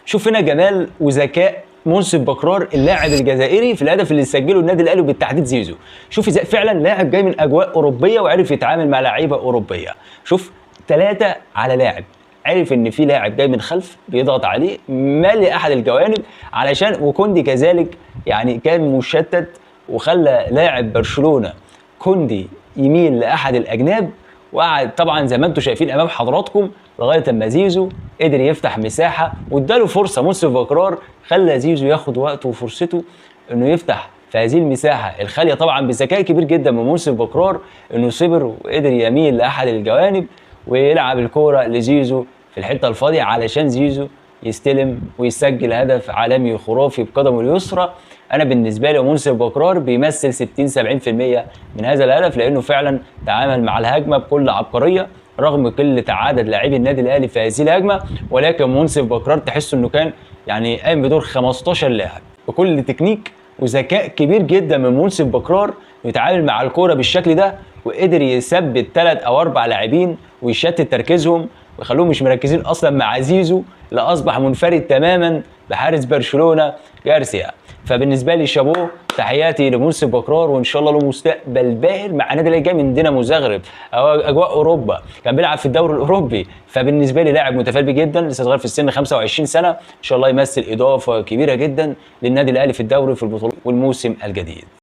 شوف هنا جمال وذكاء منصف بكرار اللاعب الجزائري في الهدف اللي سجله النادي الاهلي وبالتحديد زيزو. شوف ازاي فعلا لاعب جاي من اجواء اوروبيه وعرف يتعامل مع لعيبه اوروبيه. شوف 3 على لاعب، عرف ان في لاعب جاي من خلف بيضغط عليه مالي احد الجوانب علشان، وكوندي كذلك يعني كان مشتت وخلى لاعب برشلونه كوندي يميل لاحد الاجناب، وقعد طبعا زي ما انتم شايفين امام حضراتكم لغايه اما زيزو قدر يفتح مساحه واداله فرصه. منصف بكرار خلى زيزو ياخد وقته وفرصته انه يفتح في هذه المساحه الخاليه، طبعا بذكاء كبير جدا من منصف بكرار انه صبر وقدر يميل لاحد الجوانب ويلعب الكوره لزيزو في الحته الفاضيه علشان زيزو يستلم ويسجل هدف عالمي خرافي بقدمه اليسرى. انا بالنسبه لي منصف بكرار بيمثل 60-70% من هذا الهدف، لانه فعلا تعامل مع الهجمه بكل عبقريه رغم قله عدد لاعبي النادي الاهلي في هذه الهجمه، ولكن منصف بكرار تحس انه كان يعني قايم بدور 15 لاعب بكل تكنيك وذكاء كبير جدا من منصف بكرار يتعامل مع الكوره بالشكل ده، وقدر يثبت 3 أو 4 لاعبين ويشتت تركيزهم ويخلوهم مش مركزين اصلا مع زيزو اللي اصبح منفرد تماما بحارس برشلونه جارسيا. فبالنسبه لي شابوه، تحياتي لمنصف بكرار، وان شاء الله له مستقبل باهر مع النادي اللي جاي من دينامو زغرب او اجواء اوروبا، كان بيلعب في الدوري الاوروبي. فبالنسبه لي لاعب متفائل جدا، لسه صغير في السن 25 سنه، ان شاء الله يمثل اضافه كبيره جدا للنادي الاهلي في الدوري في البطولات والموسم الجديد.